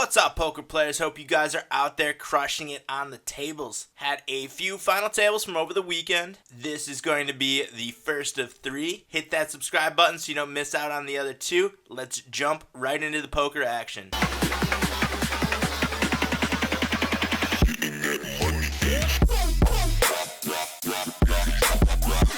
What's up, poker players? Hope you guys are out there crushing it on the tables. Had a few final tables from over the weekend. This is going to be the first of three. Hit that subscribe button so you don't miss out on the other two. Let's jump right into the poker action.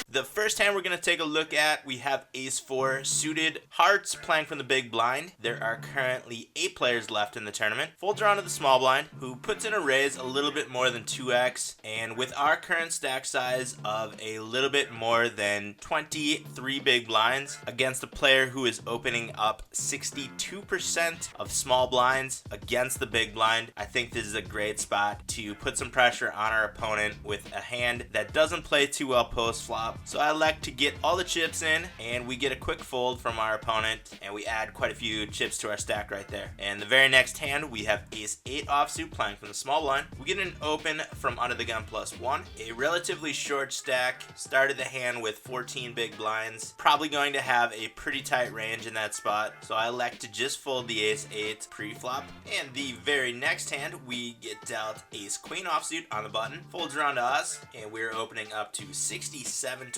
The first hand we're going to take a look at, we have Ace-4 suited hearts playing from the big blind. There are currently 8 players left in the tournament. Folds around to the small blind, who puts in a raise a little bit more than 2x. And with our current stack size of a little bit more than 23 big blinds against a player who is opening up 62% of small blinds against the big blind, I think this is a great spot to put some pressure on our opponent with a hand that doesn't play too well post-flop. So I elect to get all the chips in, and we get a quick fold from our opponent, and we add quite a few chips to our stack right there. And the very next hand, we have Ace-8 offsuit playing from the small blind. We get an open from under the gun +1. A relatively short stack. Started the hand with 14 big blinds. Probably going to have a pretty tight range in that spot, so I elect to just fold the Ace-8 pre-flop. And the very next hand, we get dealt Ace-Queen offsuit on the button. Folds around to us, and we're opening up to 67.25,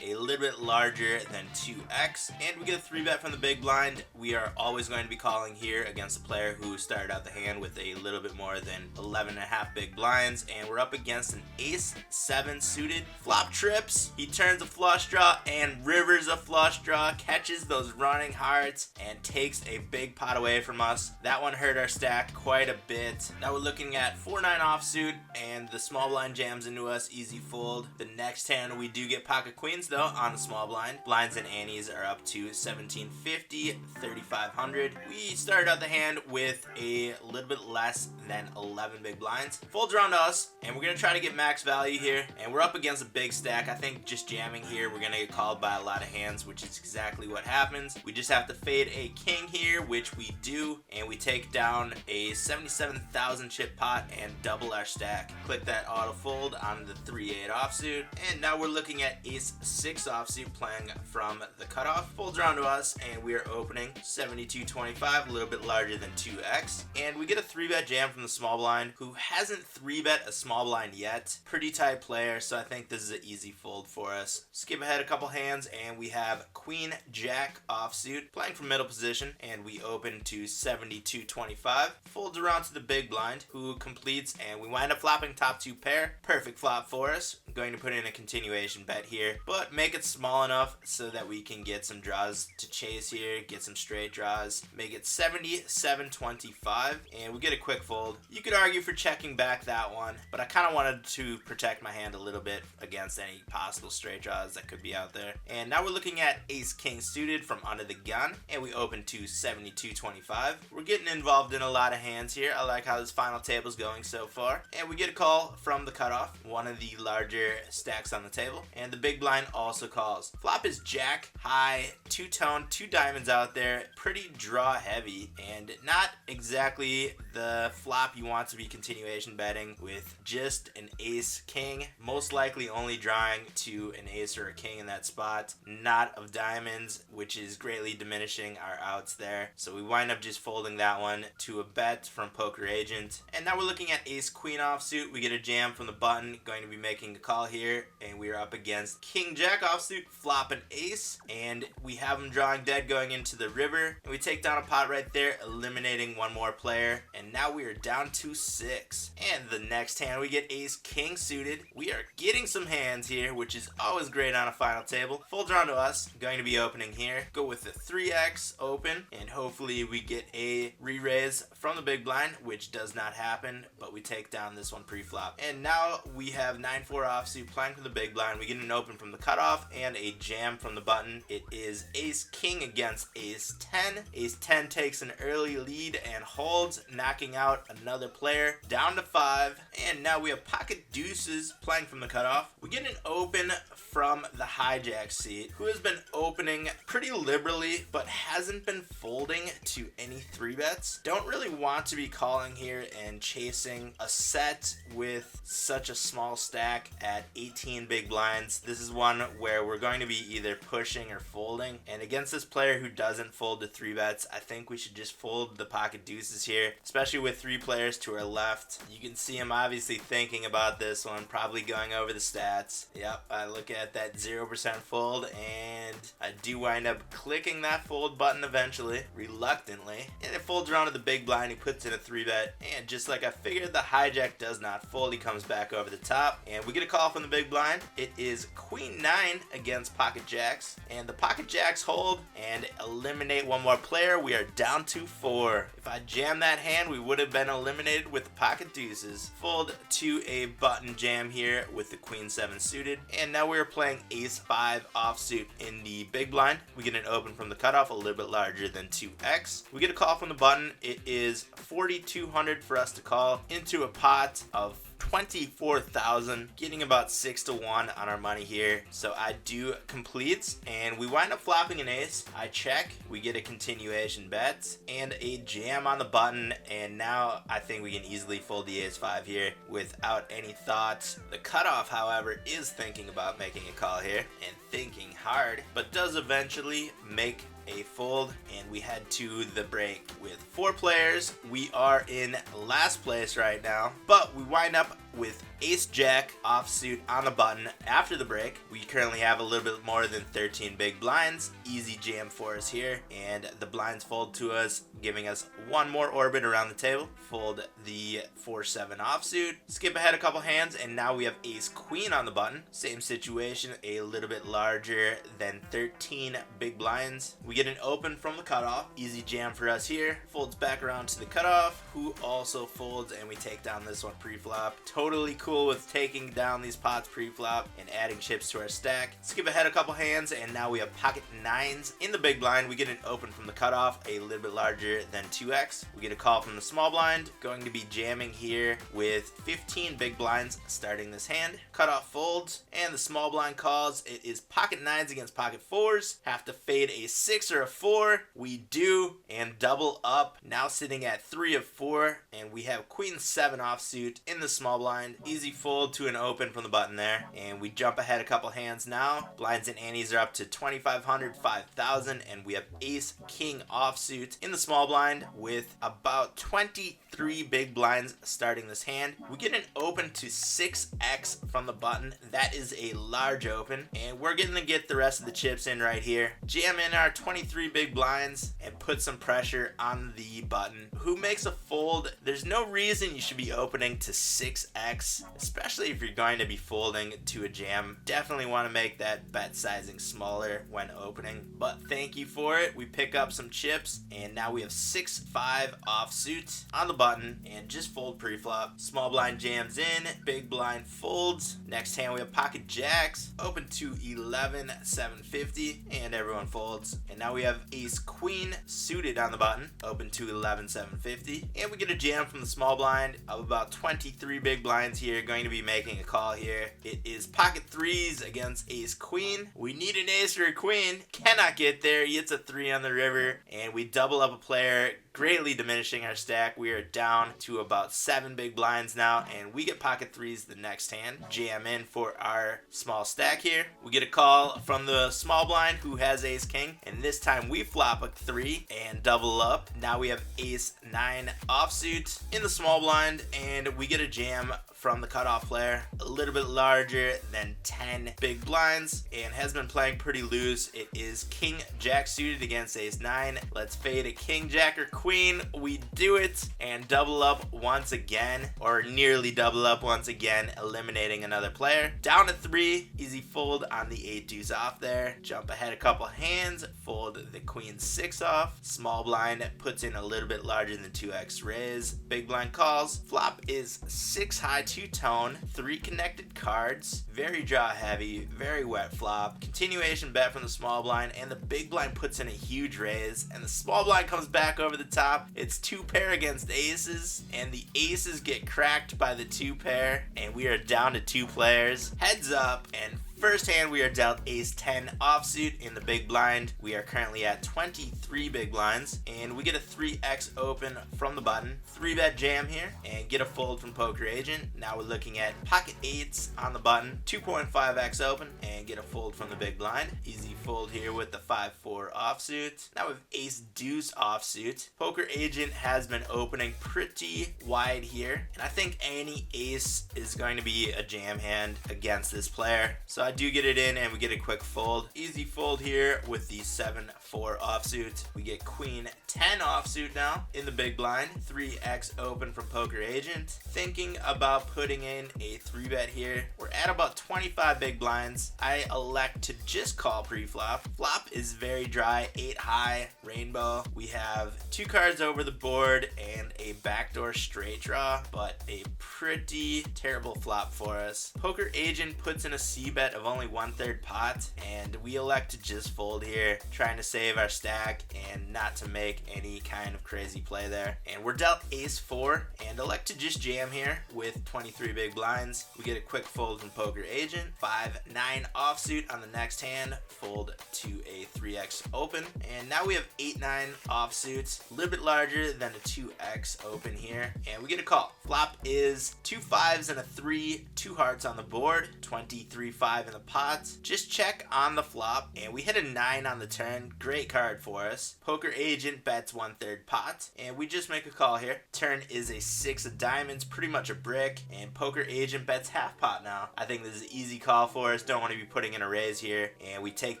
a little bit larger than 2x, and we get a 3-bet from the big blind. We are always going to be calling here against a player who started out the hand with a little bit more than 11.5 big blinds, and we're up against an Ace-7 suited. Flop trips, he turns a flush draw and rivers a flush draw, catches those running hearts, and takes a big pot away from us. That one hurt our stack quite a bit. Now we're looking at 4-9 offsuit, and the small blind jams into us, easy fold. The next hand we do get pocket queens though on the small blind. Blinds and antes are up to 1750, 3500. We started out the hand with a little bit less than 11 big blinds. Folds around to us, and we're gonna try to get max value here, and we're up against a big stack. I think just jamming here, we're gonna get called by a lot of hands, which is exactly what happens. We just have to fade a king here, which we do, and we take down a 77,000 chip pot and double our stack. Click that auto fold on the 3-8 offsuit, and now we're looking at Ace-6 offsuit playing from the cutoff. Folds around to us, and we are opening 72.25, a little bit larger than 2x, and we get a 3-bet jam from the small blind, who hasn't 3-bet a small blind yet. Pretty tight player, so I think this is an easy fold for us. Skip ahead a couple hands, and we have Queen-Jack offsuit playing from middle position, and we open to 72.25. Folds around to the big blind, who completes, and we wind up flopping top 2 pair. Perfect flop for us. I'm going to put in a continuation bet here, but make it small enough so that we can get some draws to chase here, get some straight draws. Make it 77.25, and we get a quick fold. You could argue for checking back that one, but I kind of wanted to protect my hand a little bit against any possible straight draws that could be out there. And now we're looking at Ace-King suited from under the gun, and we open to 72.25. We're getting involved in a lot of hands here. I like how this final table's going so far. And we get a call from the cutoff, one of the larger stacks on the table, and the big blind also calls. Flop is jack, high, 2-tone, 2 diamonds out there, pretty draw heavy, and not exactly the flop you want to be continuation betting with just an ace-king, most likely only drawing to an ace or a king in that spot, not of diamonds, which is greatly diminishing our outs there. So we wind up just folding that one to a bet from Poker Agent. And now we're looking at ace-queen offsuit. We get a jam from the button, going to be making a call here, and we are up against king-jack offsuit, flop an ace, and we have him drawing dead going into the river, and we take down a pot right there, eliminating one more player, and now we are down to 6. And the next hand we get ace-king suited. We are getting some hands here, which is always great on a final table. Folds around to us, going to be opening here. Go with the 3x open, and hopefully we get a re-raise from the big blind, which does not happen, but we take down this one pre-flop. And now we have 9-4 offsuit playing from the big blind. We get an open from the cutoff and a jam from the button. It is ace-king against ace-10. Ace-10 takes an early lead and holds. Now knocking out another player down to 5. And now we have pocket deuces playing from the cutoff. We get an open from the hijack seat, who has been opening pretty liberally but hasn't been folding to any 3-bets. Don't really want to be calling here and chasing a set with such a small stack at 18 big blinds. This is one where we're going to be either pushing or folding, and against this player who doesn't fold to 3-bets, I think we should just fold the pocket deuces here, especially with 3 players to our left. You can see him obviously thinking about this one, probably going over the stats. Yep, I look at that 0% fold, and I do wind up clicking that fold button eventually, reluctantly, and it folds around to the big blind. He puts in a 3-bet, and just like I figured, the hijack does not fold. He comes back over the top, and we get a call from the big blind. It is queen 9 against pocket jacks, and the pocket jacks hold and eliminate one more player. We are down to 4. If I jam that hand, we would have been eliminated with the pocket deuces. Fold to a button jam here with the queen 7 suited, and now we're playing ace 5 offsuit in the big blind. We get an open from the cutoff, a little bit larger than 2x. We get a call from the button. It is 4,200 for us to call into a pot of 24,000, getting about 6 to 1 on our money here. So I do complete, and we wind up flopping an ace. I check, we get a continuation bet and a jam on the button, and now I think we can easily fold the ace 5 here without any thoughts. The cutoff, however, is thinking about making a call here and thinking hard, but does eventually make a fold, and we head to the break with 4 players. We are in last place right now, but we wind up with ace jack offsuit on the button after the break. We currently have a little bit more than 13 big blinds. Easy jam for us here, and the blinds fold to us, giving us one more orbit around the table. Fold the 4-7 offsuit, skip ahead a couple hands, and now we have ace queen on the button. Same situation, a little bit larger than 13 big blinds. We get an open from the cutoff. Easy jam for us here. Folds back around to the cutoff, who also folds, and we take down this one pre-flop. Totally cool with taking down these pots pre-flop and adding chips to our stack. Skip ahead a couple hands, and now we have pocket 9s in the big blind. We get an open from the cutoff, a little bit larger than 2x. We get a call from the small blind. Going to be jamming here with 15 big blinds starting this hand. Cutoff folds, and the small blind calls. It is pocket 9s against pocket 4s. Have to fade a 6 or a 4. We do, and double up. Now sitting at 3 of 4, and we have queen 7 offsuit in the small blind. Easy fold to an open from the button there, and we jump ahead a couple hands now. Blinds and antes are up to 2,500, 5,000, and we have ace king offsuit in the small blind with about 23 big blinds starting this hand. We get an open to 6x from the button. That is a large open, and we're going to get the rest of the chips in right here. Jam in our 23 big blinds and put some pressure on the button, who makes a fold. There's no reason you should be opening to 6x, especially if you're going to be folding to a jam. Definitely want to make that bet sizing smaller when opening, but thank you for it. We pick up some chips, and now we have 6-5 offsuit on the button and just fold pre-flop. Small blind jams in, big blind folds. Next hand we have pocket jacks, open to 11, 750, and everyone folds. And now we have ace queen suited on the button, open to 11, 750, and we get a jam from the small blind of about 23 big blinds here. Going to be making a call here. It is pocket 3s against ace queen. We need an ace or a queen. Cannot get there. He hits a 3 on the river, and we double up a player, greatly diminishing our stack. We are down to about 7 big blinds now, and we get pocket 3s the next hand. Jam in for our small stack here. We get a call from the small blind, who has ace king, and this time we flop a 3 and double up. Now we have ace 9 offsuit in the small blind, and we get a jam from the cutoff player, a little bit larger than 10 big blinds, and has been playing pretty loose. It is king jack suited against ace 9. Let's fade a king jack or queen. We do it and double up once again, or nearly double up once again, eliminating another player. Down to 3, easy fold on the 8 deuce off there. Jump ahead a couple hands, fold the queen 6 off. Small blind puts in a little bit larger than 2x raise. Big blind calls. Flop is 6 high two-tone, 3 connected cards, very draw heavy, very wet flop, continuation bet from the small blind, and the big blind puts in a huge raise, and the small blind comes back over the top. It's 2 pair against aces, and the aces get cracked by the 2 pair, and we are down to 2 players. Heads up, and first hand we are dealt ace 10 offsuit in the big blind. We are currently at 23 big blinds, and we get a 3x open from the button. 3-bet jam here and get a fold from Poker Agent. Now we're looking at pocket 8s on the button, 2.5x open, and get a fold from the big blind. Easy fold here with the 5-4 offsuit. Now we have ace deuce offsuit. Poker Agent has been opening pretty wide here, and I think any ace is going to be a jam hand against this player. So I do get it in, and we get a quick fold. Easy fold here with the 7-4 offsuit. We get queen 10 offsuit now in the big blind. 3x open from Poker Agent. Thinking about putting in a 3-bet here. We're at about 25 big blinds. I elect to just call pre-flop. Flop is very dry, 8 high, rainbow. We have 2 cards over the board and a backdoor straight draw, but a pretty terrible flop for us. Poker Agent puts in a c-bet of only 1/3 pot, and we elect to just fold here, trying to save our stack and not to make any kind of crazy play there. And we're dealt ace 4 and elect to just jam here with 23 big blinds. We get a quick fold from Poker Agent. 5-9 offsuit on the next hand, fold to a 3x open, and now we have 8-9 offsuits, a little bit larger than a 2x open here, and we get a call. Flop is 2 5s and a 3, 2 hearts on the board, 23-5 in the pot. Just check on the flop, and we hit a 9 on the turn. Great card for us. Poker Agent bets 1/3 pot, and we just make a call here. Turn is a 6 of diamonds, pretty much a brick, and Poker Agent bets half pot now. I think this is an easy call for us. Don't want to be putting in a raise here, and we take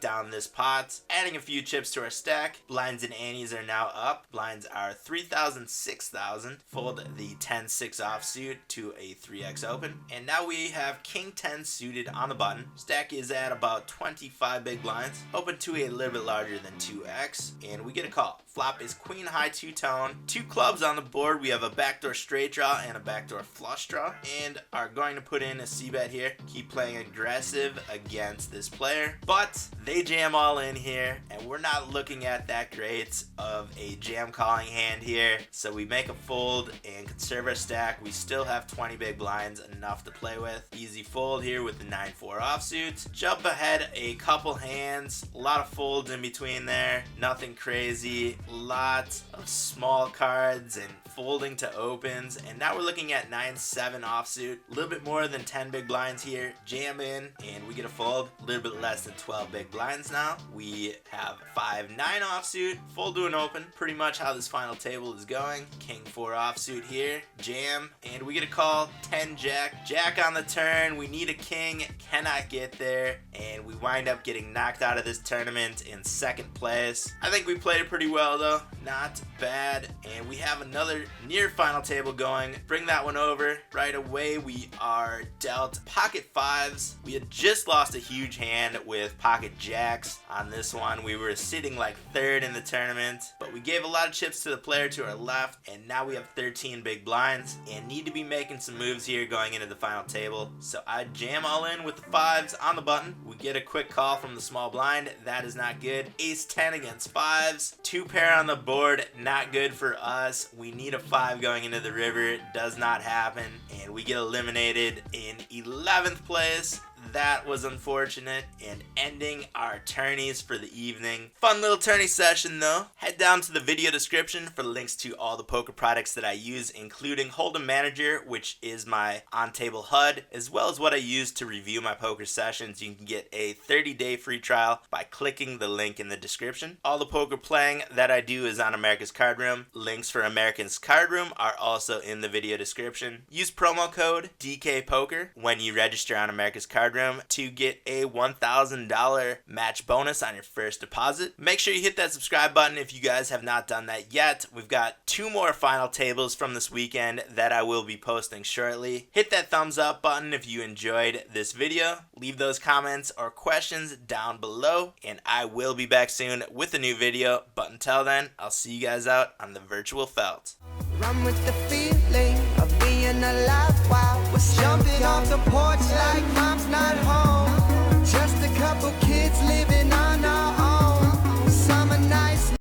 down this pot, adding a few chips to our stack. Blinds and antes are now up. Blinds are 3,000, 6,000. Fold the 10-6 offsuit to a 3x open, and now we have king 10 suited on the button. Stack is at about 25 big blinds, open to a little bit larger than 2x, and we get a call. Flop is queen high two-tone, 2 clubs on the board. We have a backdoor straight draw and a backdoor flush draw, and are going to put in a c-bet here. Keep playing aggressive against this player, but they jam all in here, and we're not looking at that great of a jam calling hand here, so we make a fold and conserve our stack. We still have 20 big blinds, enough to play with. Easy fold here with the 9-4 offsuit. Jump ahead a couple hands, a lot of folds in between there, nothing crazy, lots of small cards and folding to opens, and now we're looking at 9-7 offsuit, a little bit more than 10 big blinds here. Jam in, and we get a fold, a little bit less than 12 big blinds now. We have 5-9 offsuit, fold to an open, pretty much how this final table is going. King 4 offsuit here, jam, and we get a call. 10 jack, jack on the turn. We need a king, cannot get there, and we wind up getting knocked out of this tournament in 2nd place. I think we played it pretty well though, not bad, and we have another near final table going. Bring that one over right away. We are dealt pocket 5s. We had just lost a huge hand with pocket jacks on this one. We were sitting like 3rd in the tournament, but we gave a lot of chips to the player to our left, and now we have 13 big blinds and need to be making some moves here going into the final table. So I jam all in with the 5s on the button. We get a quick call from the small blind. That is not good. Ace 10 against 5s. 2 pair on the board, not good for us. We need a 5 going into the river. Does not happen, and we get eliminated in 11th place. That was unfortunate, and ending our tourneys for the evening. Fun little tourney session though. Head down to the video description for links to all the poker products that I use, including Hold'em Manager, which is my on-table HUD, as well as what I use to review my poker sessions. You can get a 30-day free trial by clicking the link in the description. All the poker playing that I do is on America's Card Room. Links for America's Card Room are also in the video description. Use promo code DKPoker when you register on America's Card Room to get a $1,000 match bonus on your first deposit. Make sure you hit that subscribe button if you guys have not done that yet. We've got 2 more final tables from this weekend that I will be posting shortly. Hit that thumbs up button if you enjoyed this video. Leave those comments or questions down below, and I will be back soon with a new video. But until then, I'll see you guys out on the virtual felt. Run with the feeling of being staying alive while we're jumping off the porch like mom's not home.